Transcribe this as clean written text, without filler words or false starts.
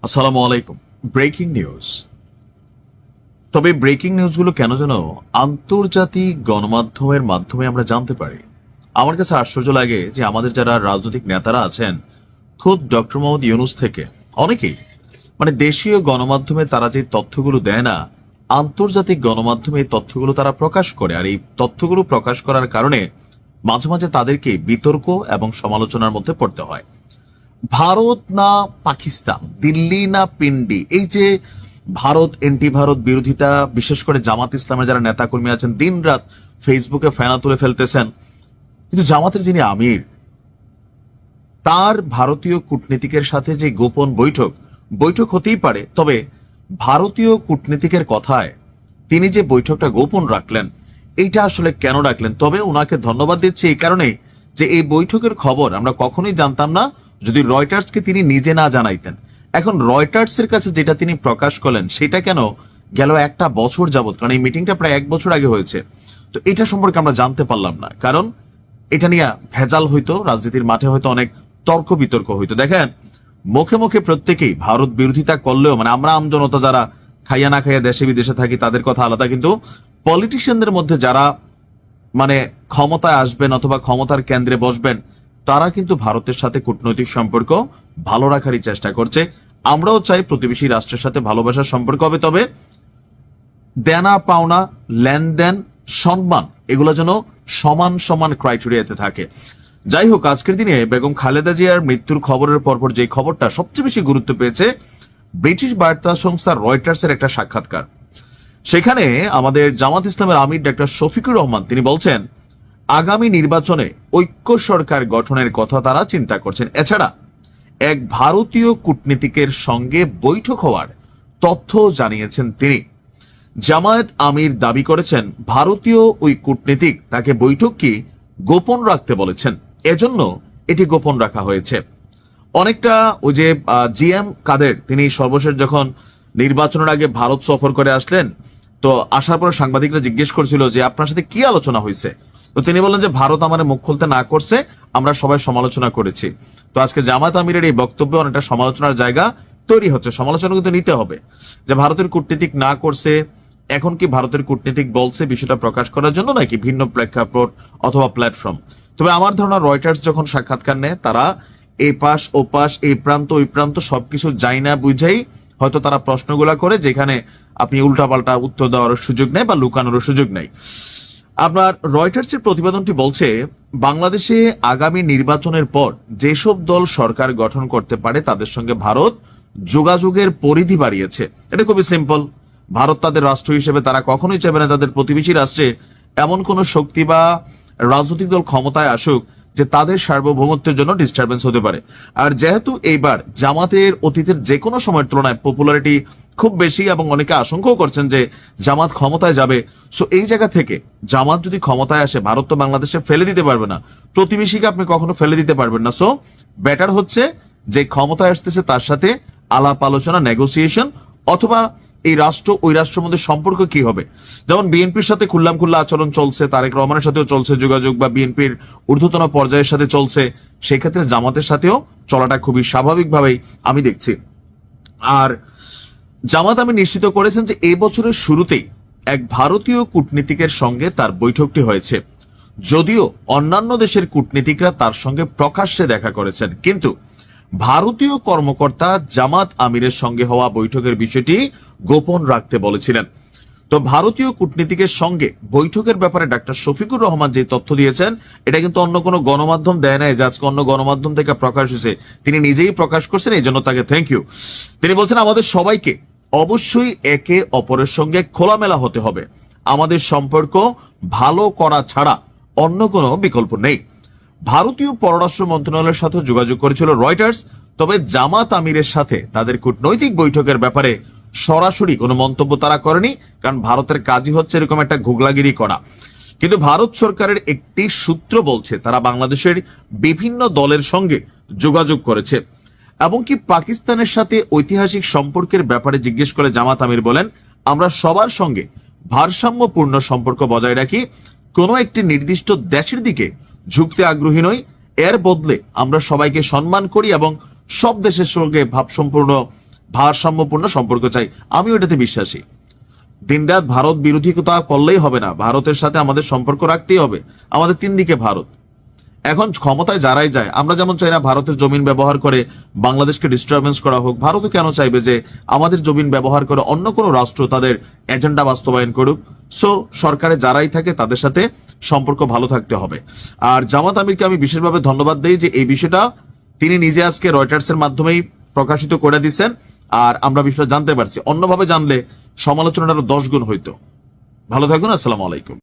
আসসালামু আলাইকুম। Breaking news. তবে ব্রেকিং নিউজগুলো কেন যেন আন্তর্জাতিক গণমাধ্যমের মাধ্যমে আমরা জানতে পারি। আমার কাছে আশ্চর্য লাগে যে আমাদের যারা রাজনৈতিক নেতারা আছেন, খোদ ডক্টর মোহাম্মদ ইউনূস থেকে অনেকেই দেশীয় গণমাধ্যমে তারা যে তথ্যগুলো দেয় না, আন্তর্জাতিক গণমাধ্যমে এই তথ্যগুলো তারা প্রকাশ করে। আর এই তথ্যগুলো প্রকাশ করার কারণে মাঝে মাঝে তাদেরকে বিতর্ক এবং সমালোচনার মধ্যে পড়তে হয়। ভারত না পাকিস্তান, দিল্লি না পিন্ডি, এই যে ভারত এন্টি ভারত বিরোধিতা, বিশেষ করে জামাত ইসলামের যারা নেতাকর্মী আছেন দিন রাত ফেসবুকে ফেনা তুলে ফেলতেছেন, কিন্তু জামাতের যিনি আমির, তার ভারতীয় কূটনীতিকের সাথে যে গোপন বৈঠক হতেই পারে, তবে ভারতীয় কূটনীতিকের কথায় তিনি যে বৈঠকটা গোপন রাখলেন, এইটা আসলে কেন রাখলেন? তবে ওনাকে ধন্যবাদ দিচ্ছি এই কারণে যে এই বৈঠকের খবর আমরা কখনোই জানতাম না যদি রয়টার্সকে তিনি নিজে না জানাইতেন। এখন রয়টার্সের কাছে যেটা তিনি প্রকাশ করলেন সেটা কেন গেল একটা বছর যাবত, কারণ এই মিটিংটা প্রায় এক বছর আগে হয়েছে, তো এটা সম্পর্কে আমরা জানতে পারলাম না। কারণ এটা নিয়ে ভেজাল হইতো, রাজনীতির মাঠে হয়তো অনেক তর্ক বিতর্ক হইতো। দেখেন, মুখে মুখে প্রত্যেকেই ভারত বিরোধিতা করলেও আমরা আমজনতা যারা খাইয়া না খাইয়া দেশে বিদেশে থাকি তাদের কথা আলাদা, কিন্তু পলিটিশিয়ানদের মধ্যে যারা ক্ষমতায় আসবেন অথবা ক্ষমতার কেন্দ্রে বসবেন, তারা কিন্তু ভারতের সাথে কূটনৈতিক সম্পর্ক ভালো রাখারই চেষ্টা করছে। আমরাও চাই প্রতিবেশী রাষ্ট্রের সাথে ভালোবাসার সম্পর্ক হবে, তবে দেনা পাওনা, লেনদেন, সম্মান, এগুলো যেন সমান সমান ক্রাইটেরিয়াতে থাকে। যাই হোক, আজকের দিনে বেগম খালেদা জিয়ার মৃত্যুর খবরের পরপর যে খবরটা সবচেয়ে বেশি গুরুত্ব পেয়েছে, ব্রিটিশ বার্তা সংস্থা রয়টার্সের একটা সাক্ষাৎকার। সেখানে আমাদের জামাত ইসলামের আমির ডক্টর শফিকুর রহমান তিনি বলছেন, আগামী নির্বাচনে ঐক্য সরকার গঠনের কথা তারা চিন্তা করছেন। এছাড়া এক ভারতীয় কূটনীতিকের সঙ্গে বৈঠক হওয়ার তথ্য জানিয়েছেন তিনি। জামায়াত আমির দাবি করেছেন ভারতীয় ওই কূটনীতিক তাকে বৈঠক কি গোপন রাখতে বলেছেন, এজন্য এটি গোপন রাখা হয়েছে। অনেকটা ওই যে জিএম কাদের, তিনি সর্বশেষ যখন নির্বাচনের আগে ভারত সফর করে আসলেন, তো আসার পর সাংবাদিকরা জিজ্ঞেস করছিল যে আপনার সাথে কি আলোচনা হয়েছে, তো তিনি বললেন যে ভারত আমার মুখ খুলতে না করছে, আমরা সবাই সমালোচনা করেছি। তো আজকে জামাত আমিরের এই বক্তব্যে অনেকটা সমালোচনার জায়গা তৈরি হচ্ছে। সমালোচনা কিন্তু নিতে হবে, যে ভারতের কূটনীতিক না করছে, এখন কি ভারতের কূটনীতিক বলছে বিষয়টা প্রকাশ করার জন্য নাকি ভিন্ন প্রেক্ষাপট অথবা প্ল্যাটফর্ম। তবে আমার ধারণা রয়টার্স যখন সাক্ষাৎকার নেয়, তারা এই পাশ ও পাশ, এই প্রান্ত ওই প্রান্ত সবকিছু যাই না বুঝেই হয়তো তারা প্রশ্নগুলা করে, যেখানে আপনি উল্টাপাল্টা উত্তর দেওয়ার সুযোগ নেই বা লুকানোর সুযোগ নেই। আপনার রয়টার্সের প্রতিবেদনটি বলছে, বাংলাদেশে আগামী নির্বাচনের পর যেসব দল সরকার গঠন করতে পারে তাদের সঙ্গে ভারত যোগাযোগের পরিধি বাড়িয়েছে। এটা খুবই সিম্পল। ভারত তাদের রাষ্ট্র হিসেবে তারা কখনোই চাইবে না তাদের প্রতিবেশী রাষ্ট্রে এমন কোন শক্তি বা রাজনৈতিক দল ক্ষমতায় আসুক যে তাদের সার্বভৌমত্বের জন্য ডিস্টারবেন্স হতে পারে। আর যেহেতু এইবার জামাতের অতীতের যে কোনো সময়ের তুলনায় পপুলারিটি খুব বেশি এবং অনেকে আশঙ্কাও করছেন যে জামাত ক্ষমতায় যাবে, সো এই জায়গা থেকে জামাত যদি ক্ষমতায় আসে, ভারত তো বাংলাদেশে ফেলে দিতে পারবে না, প্রতিবেশীকে আপনি কখনো ফেলে দিতে পারবেন না। সো বেটার হচ্ছে যে ক্ষমতায় আসতেছে তার সাথে আলাপ আলোচনা, নেগোসিয়েশন, অথবা এই রাষ্ট্র ওই রাষ্ট্রের মধ্যে সম্পর্ক কি হবে। যেমন বিএনপির সাথে খুল্লাম খুল্লা আচরণ চলছে, তারেক রহমানের সাথেও চলছে যোগাযোগ, বা বিএনপির ঊর্ধ্বতন পর্যায়ের সাথে চলছে, সেই ক্ষেত্রে জামাতের সাথেও চলাটা খুবই স্বাভাবিকভাবেই আমি দেখছি। আর জামাত আমি নিশ্চিত করেছেন যে এই বছরের শুরুতেই এক ভারতীয় কূটনীতিকের সঙ্গে তার বৈঠকটি হয়েছে। যদিও অন্যান্য দেশের কূটনীতিকরা তার সঙ্গে প্রকাশ্যে দেখা করেছেন, কিন্তু ভারতীয় কর্মকর্তা জামাত আমিরের সঙ্গে হওয়া বৈঠকের বিষয়টি গোপন রাখতে বলেছিলেন। তো ভারতীয় কূটনীতিকের সঙ্গে বৈঠকের ব্যাপারে ডাক্তার শফিকুর রহমান যে তথ্য দিয়েছেন, এটা কিন্তু অন্য কোনো গণমাধ্যম দেয় নাই যে আজকে অন্য গণমাধ্যম থেকে প্রকাশ হয়েছে, তিনি নিজেই প্রকাশ করছেন, এই জন্য তাকে থ্যাংক ইউ। তিনি বলছেন, আমাদের সবাইকে অবশ্যই একে অপরের সঙ্গে খোলামেলা হতে হবে, আমাদের সম্পর্ক ভালো করা ছাড়া অন্য কোনো বিকল্প নেই। ভারতীয় পররাষ্ট্র মন্ত্রণালয়ের সাথে যোগাযোগ করেছিল রয়টার্স, তবে জামাত আমিরের সাথে তাদের কূটনৈতিক বৈঠকের ব্যাপারে সরাসরি কোনো মন্তব্য তারা করেনি, কারণ ভারতের কাজই হচ্ছে এরকম একটা ঘুগলাগিরি করা। কিন্তু ভারত সরকারের একটি সূত্র বলছে তারা বাংলাদেশের বিভিন্ন দলের সঙ্গে যোগাযোগ করেছে, এমনকি পাকিস্তানের সাথে ঐতিহাসিক সম্পর্কের ব্যাপারে জিজ্ঞেস করে জামাত আমির বলেন, আমরা সবার সঙ্গে ভারসাম্যপূর্ণ সম্পর্ক বজায় রাখি, কোনো একটি নির্দিষ্ট দেশের দিকে ঝুঁকতে আগ্রহী নই, এর বদলে আমরা সবাইকে সম্মান করি এবং সব দেশের সঙ্গে ভাবসম্পূর্ণ ভারসাম্যপূর্ণ সম্পর্ক চাই। আমি ওটাতে বিশ্বাসী। দিনরাত ভারত বিরোধিতা করলেই হবে না, ভারতের সাথে আমাদের সম্পর্ক রাখতেই হবে। আমাদের তিন দিকে ভারত। এখন ক্ষমতায় যারাই যায়, আমরা যেমন চাই না ভারতের জমিন ব্যবহার করে বাংলাদেশকে ডিস্টারবেন্স করা হোক, ভারতও কেন চাইবে যে আমাদের জমিন ব্যবহার করে অন্য কোনো রাষ্ট্র তাদের এজেন্ডা বাস্তবায়ন করুক। সো সরকারে যারাই থাকে তাদের সাথে সম্পর্ক ভালো থাকতে হবে। আর জামাত আমিরকে আমি বিশেষভাবে ধন্যবাদ দিই যে এই বিষয়টা তিনি নিজে আজকে রয়টার্সের মাধ্যমেই প্রকাশিত করে দিচ্ছেন, আর আমরা বিষয়টা জানতে পারছি। অন্যভাবে জানলে সমালোচনাটা আরো 10 গুণ হইতো। ভালো থাকুন, আসসালামু আলাইকুম।